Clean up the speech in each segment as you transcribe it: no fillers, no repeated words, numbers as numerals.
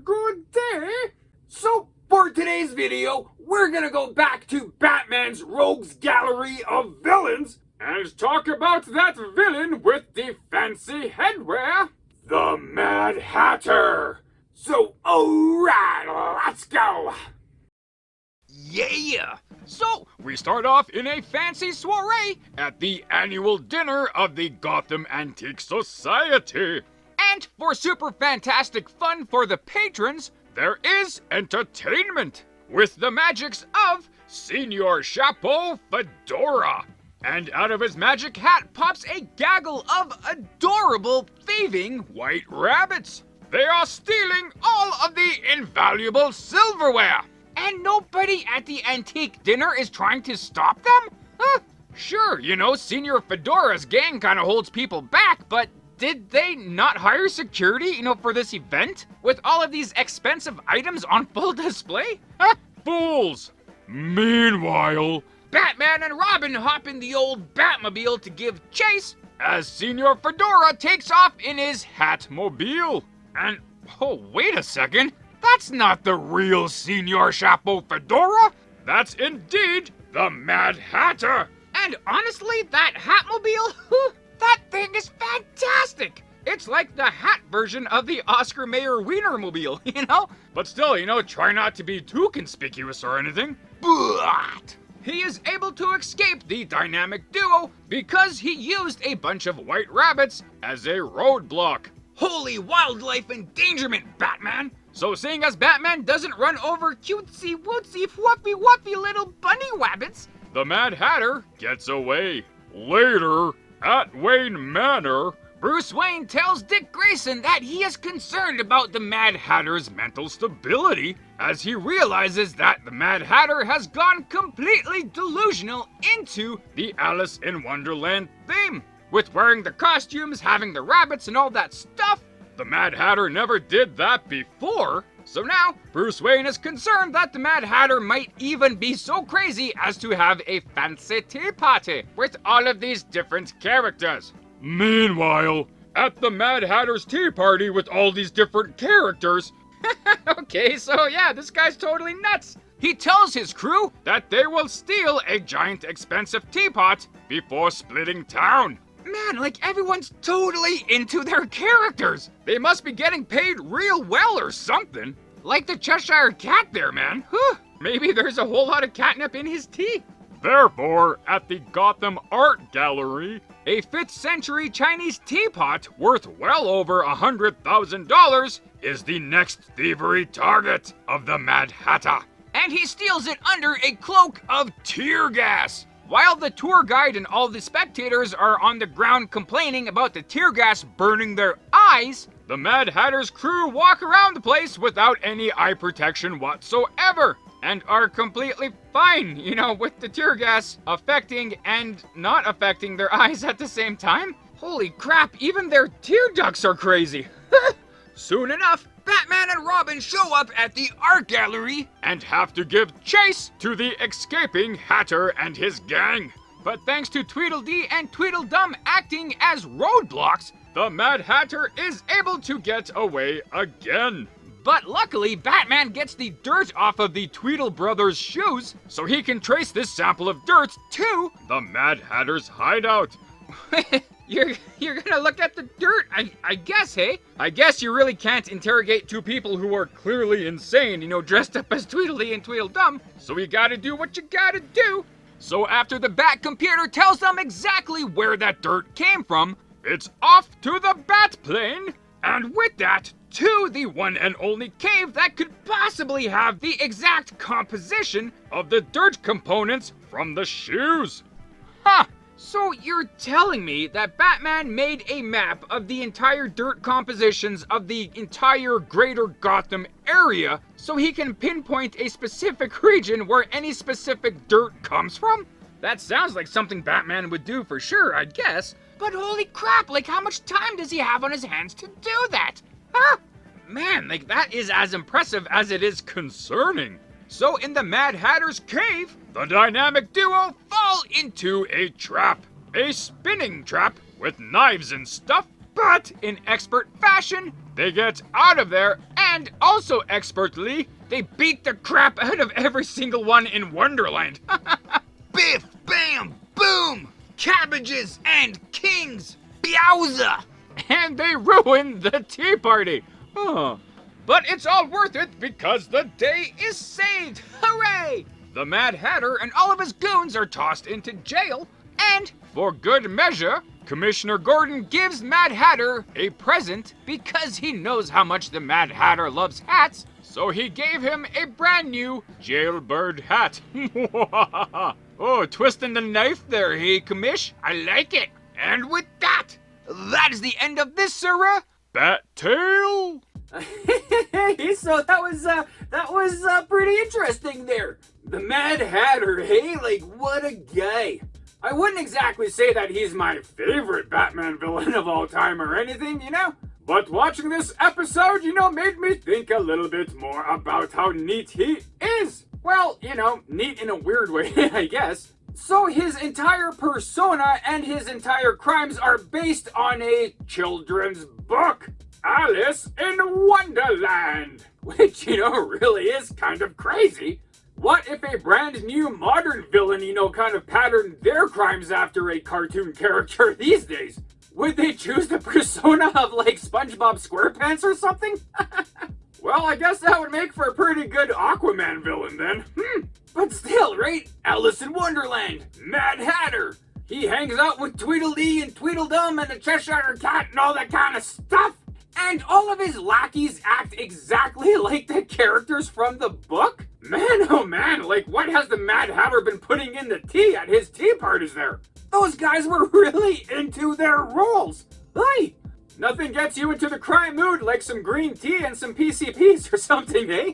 Good day. So, for today's video, we're gonna go back to Batman's Rogues Gallery of Villains and talk about that villain with the fancy headwear, the Mad Hatter. So, alright, let's go. Yeah! So, we start off in a fancy soiree at the annual dinner of the Gotham Antique Society. And for super fantastic fun for the patrons, there is entertainment with the magics of Senor Chapeau Fedora. And out of his magic hat pops a gaggle of adorable thieving white rabbits. They are stealing all of the invaluable silverware. And nobody at the antique dinner is trying to stop them? Sure, you know, Senor Fedora's gang kind of holds people back, but did they not hire security, for this event? With all of these expensive items on full display? Fools! Meanwhile, Batman and Robin hop in the old Batmobile to give chase as Senor Fedora takes off in his Hatmobile. And, oh, wait a second. That's not the real Senor Chapeau Fedora. That's indeed the Mad Hatter. And honestly, that Hatmobile, that thing is fantastic. It's like the hat version of the Oscar Mayer Wienermobile, But still, try not to be too conspicuous or anything. But he is able to escape the dynamic duo because he used a bunch of white rabbits as a roadblock. Holy wildlife endangerment, Batman! So seeing as Batman doesn't run over cutesy wootsy fluffy wuffy little bunny wabbits, the Mad Hatter gets away. Later, at Wayne Manor, Bruce Wayne tells Dick Grayson that he is concerned about the Mad Hatter's mental stability as he realizes that the Mad Hatter has gone completely delusional into the Alice in Wonderland theme. With wearing the costumes, having the rabbits and all that stuff, the Mad Hatter never did that before. So now, Bruce Wayne is concerned that the Mad Hatter might even be so crazy as to have a fancy tea party with all of these different characters. Meanwhile, at the Mad Hatter's tea party with all these different characters... Okay, so yeah, this guy's totally nuts. He tells his crew that they will steal a giant expensive teapot before splitting town. Man, everyone's totally into their characters. They must be getting paid real well or something. Like the Cheshire Cat there, man. Whew. Maybe there's a whole lot of catnip in his tea. Therefore, at the Gotham Art Gallery, a 5th century Chinese teapot worth well over $100,000 is the next thievery target of the Mad Hatter. And he steals it under a cloak of tear gas. While the tour guide and all the spectators are on the ground complaining about the tear gas burning their eyes, the Mad Hatter's crew walk around the place without any eye protection whatsoever, and are completely fine, with the tear gas affecting and not affecting their eyes at the same time. Holy crap, even their tear ducts are crazy. Soon enough, Batman and Robin show up at the art gallery and have to give chase to the escaping Hatter and his gang. But thanks to Tweedle Dee and Tweedle Dum acting as roadblocks, the Mad Hatter is able to get away again. But luckily, Batman gets the dirt off of the Tweedle brothers' shoes, so he can trace this sample of dirt to the Mad Hatter's hideout. You're gonna look at the dirt, I guess, hey? I guess you really can't interrogate two people who are clearly insane, dressed up as Tweedle Dee and Tweedle Dum, so you gotta do what you gotta do. So after the Bat computer tells them exactly where that dirt came from, it's off to the Bat plane, and with that, to the one and only cave that could possibly have the exact composition of the dirt components from the shoes. Huh. So you're telling me that Batman made a map of the entire dirt compositions of the entire greater Gotham area so he can pinpoint a specific region where any specific dirt comes from? That sounds like something Batman would do for sure, I'd guess. But holy crap, how much time does he have on his hands to do that? Huh? Man, that is as impressive as it is concerning. So in the Mad Hatter's cave, the dynamic duo fall into a trap. A spinning trap with knives and stuff, but in expert fashion, they get out of there and And also expertly, they beat the crap out of every single one in Wonderland. Biff, bam, boom! Cabbages and kings! Yowza! And they ruin the tea party. Oh. But it's all worth it because the day is saved. Hooray! The Mad Hatter and all of his goons are tossed into jail. And for good measure, Commissioner Gordon gives Mad Hatter a present because he knows how much the Mad Hatter loves hats. So he gave him a brand new jailbird hat. Oh, twisting the knife there, hey, Commish? I like it. And with that is the end of this, sirrah. Bat Tale. So that was pretty interesting there. The Mad Hatter, hey, like what a guy. I wouldn't exactly say that he's my favorite Batman villain of all time or anything, you know? But watching this episode, made me think a little bit more about how neat he is. Well, neat in a weird way, I guess. So his entire persona and his entire crimes are based on a children's book, Alice in Wonderland, which, really is kind of crazy. What if a brand new modern villain, kind of patterned their crimes after a cartoon character these days? Would they choose the persona of, like, SpongeBob SquarePants or something? Well, I guess that would make for a pretty good Aquaman villain then. But still, right? Alice in Wonderland, Mad Hatter. He hangs out with Tweedle Dee and Tweedle Dum and the Cheshire Cat and all that kind of stuff. And all of his lackeys act exactly like the characters from the book? Man, oh man, like what has the Mad Hatter been putting in the tea at his tea parties there? Those guys were really into their roles. Hey, nothing gets you into the crime mood like some green tea and some PCPs or something, eh?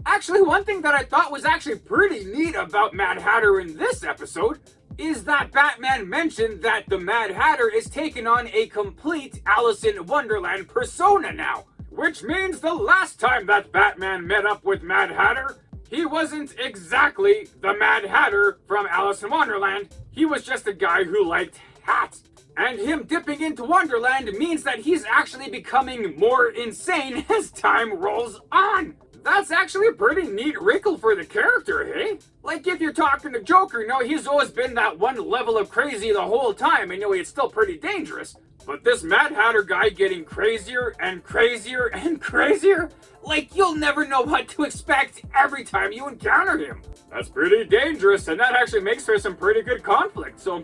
Actually, one thing that I thought was actually pretty neat about Mad Hatter in this episode is that Batman mentioned that the Mad Hatter is taking on a complete Alice in Wonderland persona now. Which means the last time that Batman met up with Mad Hatter, he wasn't exactly the Mad Hatter from Alice in Wonderland. He was just a guy who liked hats. And him dipping into Wonderland means that he's actually becoming more insane as time rolls on. That's actually a pretty neat wrinkle for the character, hey? Like if you're talking to Joker, he's always been that one level of crazy the whole time, and it's still pretty dangerous. But this Mad Hatter guy getting crazier and crazier and crazier, like you'll never know what to expect every time you encounter him. That's pretty dangerous, and that actually makes for some pretty good conflict. So,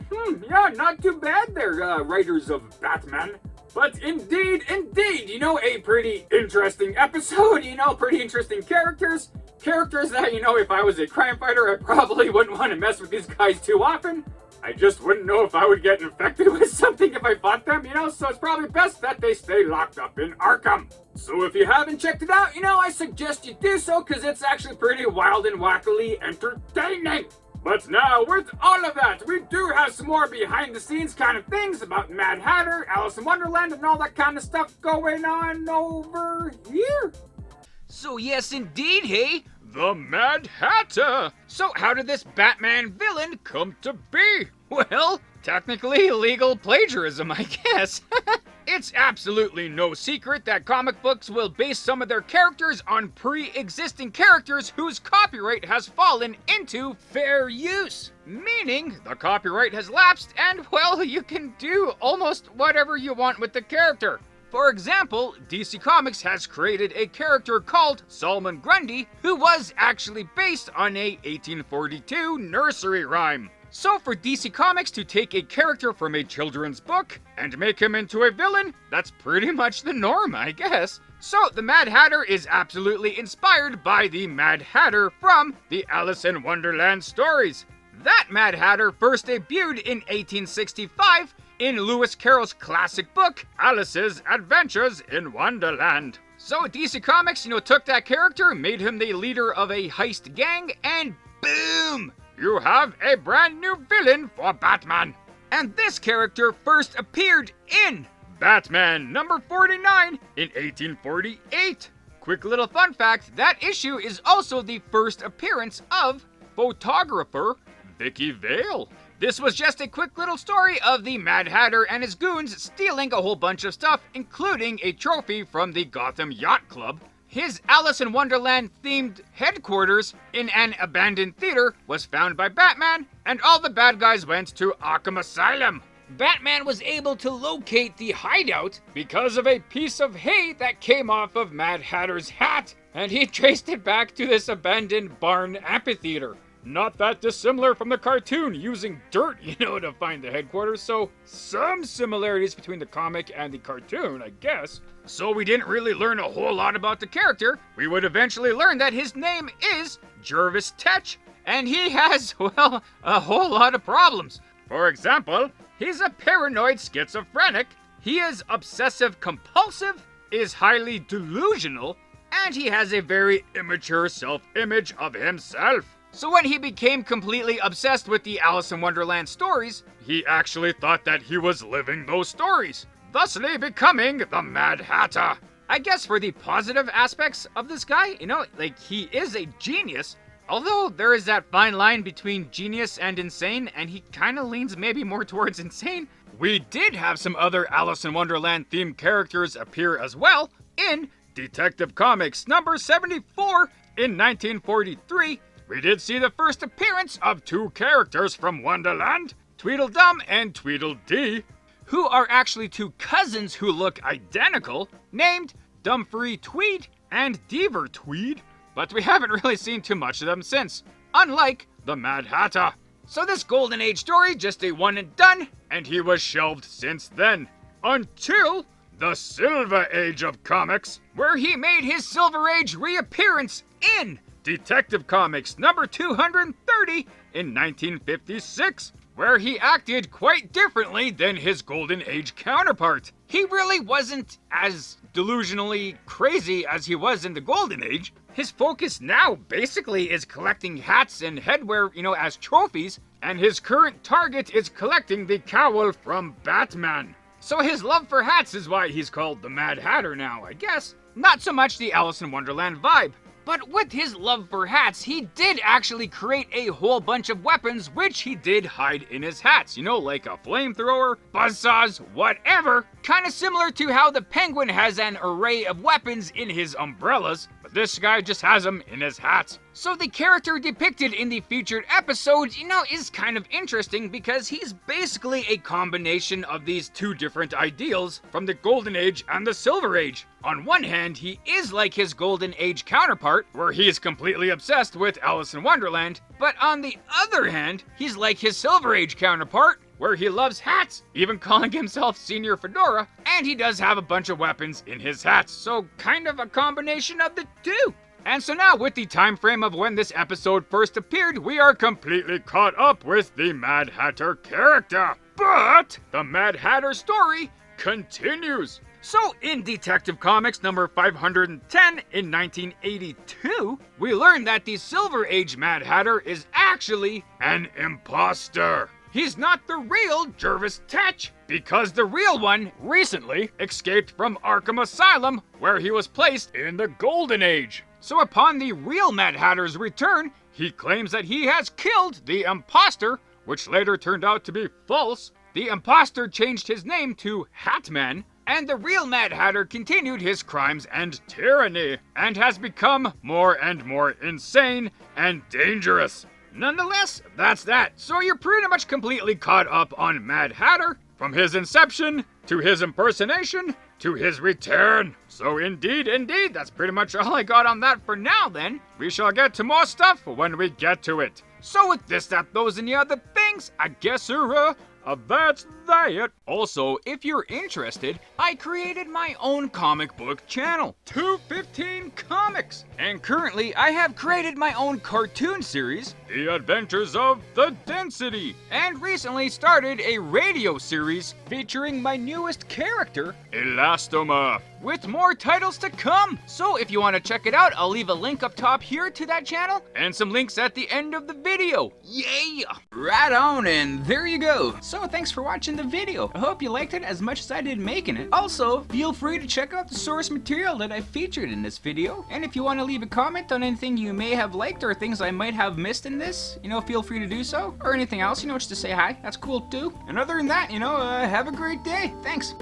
yeah, not too bad there, writers of Batman. But indeed, a pretty interesting episode, pretty interesting characters. Characters that, if I was a crime fighter, I probably wouldn't want to mess with these guys too often. I just wouldn't know if I would get infected with something if I fought them, so it's probably best that they stay locked up in Arkham. So if you haven't checked it out, I suggest you do so, because it's actually pretty wild and wackily entertaining. But now, with all of that, we do have some more behind-the-scenes kind of things about Mad Hatter, Alice in Wonderland, and all that kind of stuff going on over here. So yes, indeed, hey, the Mad Hatter. So how did this Batman villain come to be? Well, technically legal plagiarism, I guess. It's absolutely no secret that comic books will base some of their characters on pre-existing characters whose copyright has fallen into fair use. Meaning, the copyright has lapsed and, well, you can do almost whatever you want with the character. For example, DC Comics has created a character called Solomon Grundy, who was actually based on a 1842 nursery rhyme. So for DC Comics to take a character from a children's book and make him into a villain, that's pretty much the norm, I guess. So the Mad Hatter is absolutely inspired by the Mad Hatter from the Alice in Wonderland stories. That Mad Hatter first debuted in 1865 in Lewis Carroll's classic book, Alice's Adventures in Wonderland. So DC Comics, took that character, made him the leader of a heist gang, and boom! You have a brand new villain for Batman. And this character first appeared in Batman number 49 in 1848. Quick little fun fact, that issue is also the first appearance of photographer Vicky Vale. This was just a quick little story of the Mad Hatter and his goons stealing a whole bunch of stuff, including a trophy from the Gotham Yacht Club. His Alice in Wonderland themed headquarters in an abandoned theater was found by Batman, and all the bad guys went to Arkham Asylum. Batman was able to locate the hideout because of a piece of hay that came off of Mad Hatter's hat, and he traced it back to this abandoned barn amphitheater. Not that dissimilar from the cartoon, using dirt, to find the headquarters, so some similarities between the comic and the cartoon, I guess. So we didn't really learn a whole lot about the character. We would eventually learn that his name is Jervis Tetch, and he has, well, a whole lot of problems. For example, he's a paranoid schizophrenic, he is obsessive compulsive, is highly delusional, and he has a very immature self-image of himself. So when he became completely obsessed with the Alice in Wonderland stories, he actually thought that he was living those stories, thusly becoming the Mad Hatter. I guess for the positive aspects of this guy, he is a genius, although there is that fine line between genius and insane, and he kind of leans maybe more towards insane. We did have some other Alice in Wonderland themed characters appear as well in Detective Comics number 74 in 1943. We did see the first appearance of two characters from Wonderland, Tweedle Dum and Tweedle Dee, who are actually two cousins who look identical, named Dumfrey Tweed and Deaver Tweed, but we haven't really seen too much of them since, unlike the Mad Hatter. So this Golden Age story, just a one and done, and he was shelved since then, until the Silver Age of Comics, where he made his Silver Age reappearance in Detective Comics number 230 in 1956, where he acted quite differently than his Golden Age counterpart. He really wasn't as delusionally crazy as he was in the Golden Age. His focus now basically is collecting hats and headwear, as trophies, and his current target is collecting the cowl from Batman. So his love for hats is why he's called the Mad Hatter now, I guess. Not so much the Alice in Wonderland vibe. But with his love for hats, he did actually create a whole bunch of weapons which he did hide in his hats. Like a flamethrower, buzzsaws, whatever. Kinda similar to how the Penguin has an array of weapons in his umbrellas, but this guy just has them in his hats. So the character depicted in the featured episode, is kind of interesting because he's basically a combination of these two different ideals from the Golden Age and the Silver Age. On one hand, he is like his Golden Age counterpart, where he is completely obsessed with Alice in Wonderland, but on the other hand, he's like his Silver Age counterpart, where he loves hats, even calling himself Senior Fedora, and he does have a bunch of weapons in his hats, so kind of a combination of the two. And so now, with the time frame of when this episode first appeared, we are completely caught up with the Mad Hatter character. But the Mad Hatter story continues. So in Detective Comics number 510 in 1982, we learn that the Silver Age Mad Hatter is actually an imposter. He's not the real Jervis Tetch, because the real one recently escaped from Arkham Asylum, where he was placed in the Golden Age. So upon the real Mad Hatter's return, he claims that he has killed the imposter, which later turned out to be false. The imposter changed his name to Hatman, and the real Mad Hatter continued his crimes and tyranny, and has become more and more insane and dangerous. Nonetheless, that's that. So you're pretty much completely caught up on Mad Hatter, from his inception, to his impersonation, to his return. So indeed, that's pretty much all I got on that for now then. We shall get to more stuff when we get to it. So with this, that, those, and the other things, I guess that's that. Also, if you're interested, I created my own comic book channel, 215 Comics. And currently, I have created my own cartoon series, The Adventures of the Density. And recently started a radio series featuring my newest character, Elastomorph, with more titles to come. So if you want to check it out, I'll leave a link up top here to that channel, and some links at the end of the video. Yay! Right on, and there you go. So So thanks for watching the video. I hope you liked it as much as I did making it. Also, feel free to check out the source material that I featured in this video. And if you want to leave a comment on anything you may have liked or things I might have missed in this, feel free to do so. Or anything else, just to say hi. That's cool too. And other than that, have a great day. Thanks.